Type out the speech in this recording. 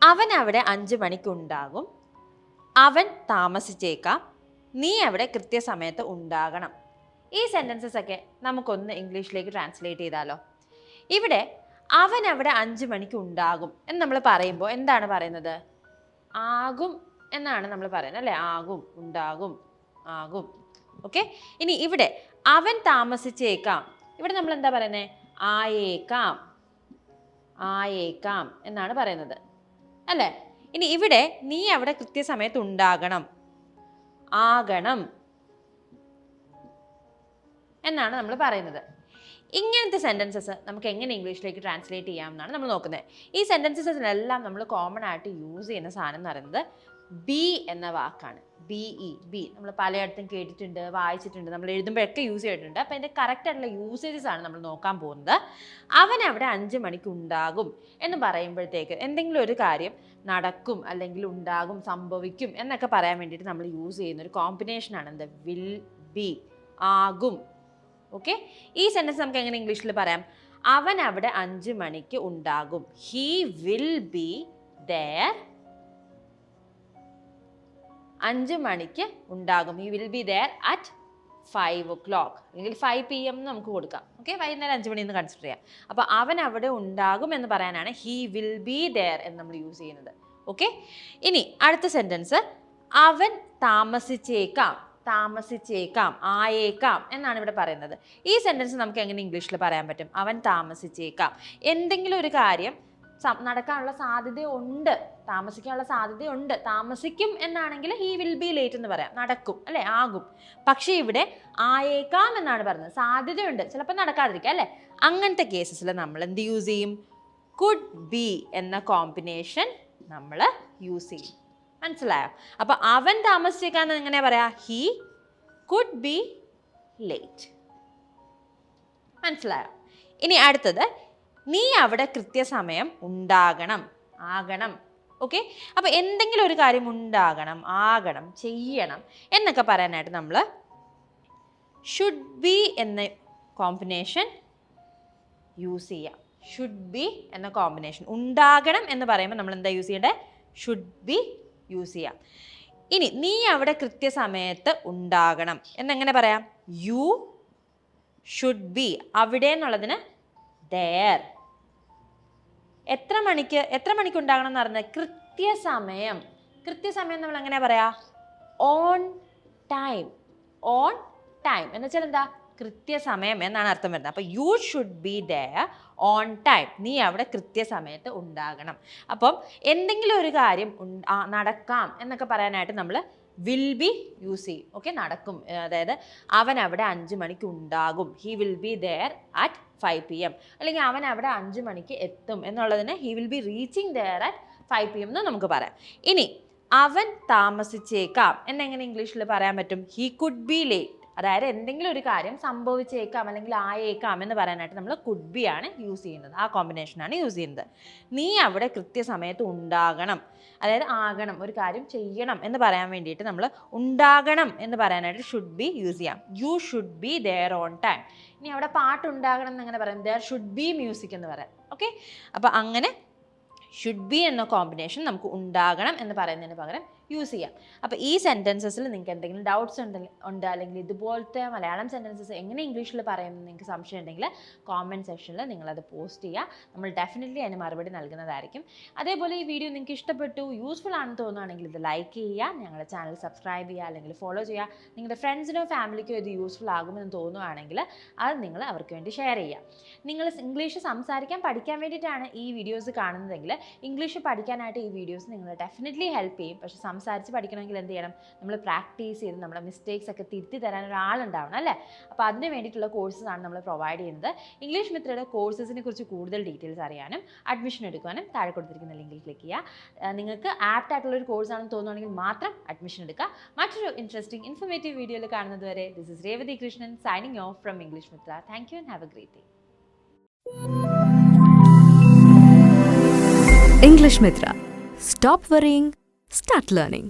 അവൻ അവിടെ 5 മണിക്കുണ്ടാകും. അവൻ താമസിച്ചേക്കാം. നീ അവിടെ കൃത്യസമയത്ത് ഉണ്ടാകണം. ഈ സെൻറ്റൻസസ് ഒക്കെ നമുക്കൊന്ന് ഇംഗ്ലീഷിലേക്ക് ട്രാൻസ്ലേറ്റ് ചെയ്താലോ? ഇവിടെ അവൻ അവിടെ 5 മണിക്ക് ഉണ്ടാകും എന്ന് നമ്മൾ പറയുമ്പോൾ എന്താണ് പറയുന്നത്? ആകും എന്നാണ് നമ്മൾ പറയുന്നത്, അല്ലേ? ആകും, ഉണ്ടാകും, ആകും. ഓക്കെ. ഇനി ഇവിടെ അവൻ താമസിച്ചേക്കാം. ഇവിടെ നമ്മൾ എന്താ പറയുന്നത്? ആയേക്കാം, ആയേക്കാം എന്നാണ് പറയുന്നത്, അല്ലേ? ഇനി ഇവിടെ നീ അവിടെ കൃത്യസമയത്ത് ഉണ്ടാകണം, ആകണം എന്നാണ് നമ്മൾ പറയുന്നത്. ഇങ്ങനത്തെ സെൻറ്റൻസസ് നമുക്ക് എങ്ങനെ ഇംഗ്ലീഷിലേക്ക് ട്രാൻസ്ലേറ്റ് ചെയ്യാം എന്നാണ് നമ്മൾ നോക്കുന്നത്. ഈ സെൻറ്റൻസസിലെല്ലാം നമ്മൾ കോമൺ ആയിട്ട് യൂസ് ചെയ്യുന്ന സാധനം എന്ന് പറയുന്നത് ബി എന്ന വാക്കാണ്. BE, B. നമ്മൾ പലയിടത്തും കേട്ടിട്ടുണ്ട്, വായിച്ചിട്ടുണ്ട്, നമ്മൾ എഴുതുമ്പോഴൊക്കെ യൂസ് ചെയ്തിട്ടുണ്ട്. അപ്പോൾ അതിൻ്റെ കറക്റ്റ് ആയിട്ടുള്ള യൂസേജസ് ആണ് നമ്മൾ നോക്കാൻ പോകുന്നത്. അവൻ അവിടെ 5 മണിക്ക് ഉണ്ടാകും എന്ന് പറയുമ്പോഴത്തേക്ക് എന്തെങ്കിലും ഒരു കാര്യം നടക്കും, അല്ലെങ്കിൽ ഉണ്ടാകും, സംഭവിക്കും എന്നൊക്കെ പറയാൻ വേണ്ടിയിട്ട് നമ്മൾ യൂസ് ചെയ്യുന്ന ഒരു കോമ്പിനേഷനാണ് എന്ത്? വിൽ ബി, ആകും. ഓക്കെ. ഈ സെൻറ്റൻസ് നമുക്ക് എങ്ങനെ ഇംഗ്ലീഷിൽ പറയാം? അവൻ അവിടെ 5 മണിക്ക് ഉണ്ടാകും. He will be there. 5 മണിക്ക് ഉണ്ടാകും. He will be there at 5 o'clock, അല്ലെങ്കിൽ 5 PM എന്ന് നമുക്ക് കൊടുക്കാം. ഓക്കെ, വൈകുന്നേരം 5 മണി എന്ന് കൺസിഡർ ചെയ്യാം. അപ്പോൾ അവൻ അവിടെ ഉണ്ടാകും എന്ന് പറയാനാണ് ഹി വിൽ ബി ദെയർ എന്ന് നമ്മൾ യൂസ് ചെയ്യുന്നത്. ഓക്കെ. ഇനി അടുത്ത സെൻറ്റൻസ് അവൻ താമസിച്ചേക്കാം. താമസിച്ചേക്കാം, ആയേക്കാം എന്നാണ് ഇവിടെ പറയുന്നത്. ഈ സെൻറ്റൻസ് നമുക്ക് എങ്ങനെ ഇംഗ്ലീഷിൽ പറയാൻ പറ്റും? അവൻ താമസിച്ചേക്കാം. എന്തെങ്കിലും ഒരു കാര്യം നടക്കാനുള്ള സാധ്യതയുണ്ട്, താമസിക്കാനുള്ള സാധ്യതയുണ്ട്. താമസിക്കും എന്നാണെങ്കിൽ ഹി വിൽ ബി ലേറ്റ് എന്ന് പറയാം, നടക്കും, അല്ലേ? ആകും. പക്ഷേ ഇവിടെ ആയേക്കാം എന്നാണ് പറയുന്നത്. സാധ്യതയുണ്ട്, ചിലപ്പോൾ നടക്കാതിരിക്കാം, അല്ലേ? അങ്ങനത്തെ കേസസിൽ നമ്മൾ എന്ത് യൂസ് ചെയ്യും? കുഡ് ബി എന്ന കോമ്പിനേഷൻ നമ്മൾ യൂസ് ചെയ്യും. മനസ്സിലായോ? അപ്പോൾ അവൻ താമസിച്ചേക്കാന്ന് എങ്ങനെ പറയാ? He could be late. മനസ്സിലായോ? ഇനി അടുത്തത് നീ അവിടെ കൃത്യസമയം ഉണ്ടാകണം, ആകണം. ഓക്കെ. അപ്പോൾ എന്തെങ്കിലും ഒരു കാര്യം ഉണ്ടാകണം, ആകണം, ചെയ്യണം എന്നൊക്കെ പറയാനായിട്ട് നമ്മൾ ഷുഡ് ബി എന്ന കോമ്പിനേഷൻ യൂസ് ചെയ്യാം. ഷുഡ് ബി എന്ന കോമ്പിനേഷൻ. ഉണ്ടാകണം എന്ന് പറയുമ്പോൾ നമ്മൾ എന്താ യൂസ് ചെയ്യേണ്ടത്? ഷുഡ് ബി യൂസ് ചെയ്യാം. ഇനി നീ അവിടെ കൃത്യസമയത്ത് ഉണ്ടാകണം എന്നെങ്ങനെ പറയാം? You should be. അവിടെ എന്നുള്ളതിന് ദെയർ. എത്ര മണിക്ക് ഉണ്ടാകണം എന്ന് പറഞ്ഞാൽ കൃത്യസമയം. കൃത്യസമയം നമ്മൾ എങ്ങനെ പറയാ? On time. ഓൺ ടൈം എന്ന് വെച്ചാൽ എന്താ? കൃത്യസമയം എന്നാണ് അർത്ഥം വരുന്നത്. അപ്പോൾ you should be their own time. നീ അവിടെ കൃത്യസമയത്ത് ഉണ്ടാകണം. അപ്പം എന്തെങ്കിലും ഒരു കാര്യം നടക്കാം എന്നൊക്കെ പറയാനായിട്ട് നമ്മൾ വിൽ ബി യൂസ് ചെയ്യും. ഓക്കെ, നടക്കും. അതായത് അവൻ അവിടെ 5 മണിക്ക് ഉണ്ടാകും. He will be there at 5 PM. അല്ലെങ്കിൽ അവൻ അവിടെ 5 മണിക്ക് എത്തും എന്നുള്ളതിന് he will be reaching there at 5 PM എന്ന് നമുക്ക് പറയാം. ഇനി അവൻ താമസിച്ചേക്കാം എന്നെങ്ങനെ ഇംഗ്ലീഷിൽ പറയാൻ പറ്റും? He could be late. അതായത് എന്തെങ്കിലും ഒരു കാര്യം സംഭവിച്ചേക്കാം അല്ലെങ്കിൽ ആയേക്കാം എന്ന് പറയാനായിട്ട് നമ്മൾ കുഡ് ബി ആണ് യൂസ് ചെയ്യുന്നത്. ആ കോമ്പിനേഷനാണ് യൂസ് ചെയ്യുന്നത്. നീ അവിടെ കൃത്യസമയത്ത് ഉണ്ടാകണം, അതായത് ആകണം, ഒരു കാര്യം ചെയ്യണം എന്ന് പറയാൻ വേണ്ടിയിട്ട് നമ്മൾ ഉണ്ടാകണം എന്ന് പറയാനായിട്ട് ഷുഡ് ബി യൂസ് ചെയ്യാം. You should be their own time. ഇനി അവിടെ പാട്ട് ഉണ്ടാകണം എന്ന് എങ്ങനെ പറയാം? ദെയർ ഷുഡ് ബി മ്യൂസിക് എന്ന് പറയാം. ഓക്കെ. അപ്പോൾ അങ്ങനെ ഷുഡ് ബി എന്ന കോമ്പിനേഷൻ നമുക്ക് ഉണ്ടാകണം എന്ന് പറയുന്നതിന് പകരം യൂസ് ചെയ്യാം. അപ്പോൾ ഈ സെൻറ്റൻസസിൽ നിങ്ങൾക്ക് എന്തെങ്കിലും ഡൗട്ട്സ് ഉണ്ട് അല്ലെങ്കിൽ ഇതുപോലത്തെ മലയാളം സെൻറ്റൻസസ് എങ്ങനെ ഇംഗ്ലീഷിൽ പറയുമെന്ന് നിങ്ങൾക്ക് സംശയം ഉണ്ടെങ്കിൽ കോമെൻറ്റ് സെക്ഷനിൽ നിങ്ങളത് പോസ്റ്റ് ചെയ്യുക. നമ്മൾ ഡെഫിനറ്റ്ലി അതിന് മറുപടി നൽകുന്നതായിരിക്കും. അതേപോലെ ഈ വീഡിയോ നിങ്ങൾക്ക് ഇഷ്ടപ്പെട്ടു, യൂസ്ഫുൾ ആണെന്ന് തോന്നുകയാണെങ്കിൽ ഇത് ലൈക്ക് ചെയ്യുക, ഞങ്ങളുടെ ചാനൽ സബ്സ്ക്രൈബ് ചെയ്യുക, അല്ലെങ്കിൽ ഫോളോ ചെയ്യുക. നിങ്ങളുടെ ഫ്രണ്ട്സിനോ ഫാമിലിക്കോ ഇത് യൂസ്ഫുൾ ആകുമെന്ന് തോന്നുകയാണെങ്കിൽ അത് നിങ്ങൾ അവർക്ക് വേണ്ടി ഷെയർ ചെയ്യുക. നിങ്ങൾ ഇംഗ്ലീഷ് സംസാരിക്കാൻ പഠിക്കാൻ വേണ്ടിയിട്ടാണ് ഈ വീഡിയോസ് കാണുന്നതെങ്കിൽ ഇംഗ്ലീഷ് പഠിക്കാനായിട്ട് ഈ വീഡിയോസ് നിങ്ങൾ ഡെഫിനറ്റ്ലി ഹെൽപ്പ് ചെയ്യും. പക്ഷേ സംസാരിച്ച് പഠിക്കണമെങ്കിൽ എന്ത് ചെയ്യണം? നമ്മൾ പ്രാക്ടീസ് ചെയ്ത് നമ്മുടെ മിസ്റ്റേക്സ് ഒക്കെ തിരുത്തി തരാൻ ഒരാളുണ്ടാവണം, അല്ലേ? അപ്പോൾ അതിന് വേണ്ടിയിട്ടുള്ള കോഴ്സസാണ് നമ്മൾ പ്രൊവൈഡ് ചെയ്യുന്നത്. ഇംഗ്ലീഷ് മിത്രയുടെ കോഴ്സസിനെ കുറിച്ച് കൂടുതൽ ഡീറ്റെയിൽസ് അറിയാനും അഡ്മിഷൻ എടുക്കാനും താഴെ കൊടുത്തിരിക്കുന്ന ലിങ്കിൽ ക്ലിക്ക് ചെയ്യുക. നിങ്ങൾക്ക് ആപ്റ്റ് ആയിട്ടുള്ളൊരു കോഴ്സാണെന്ന് തോന്നുകയാണെങ്കിൽ മാത്രം അഡ്മിഷൻ എടുക്കുക. മറ്റൊരു ഇൻട്രസ്റ്റിംഗ് ഇൻഫോർമേറ്റീവ് വീഡിയോയിൽ കാണുന്നത് വരെ this is Revathi Krishnan signing off from English Mitra. Thank you and have a great day. English Mitra. Stop worrying, start learning.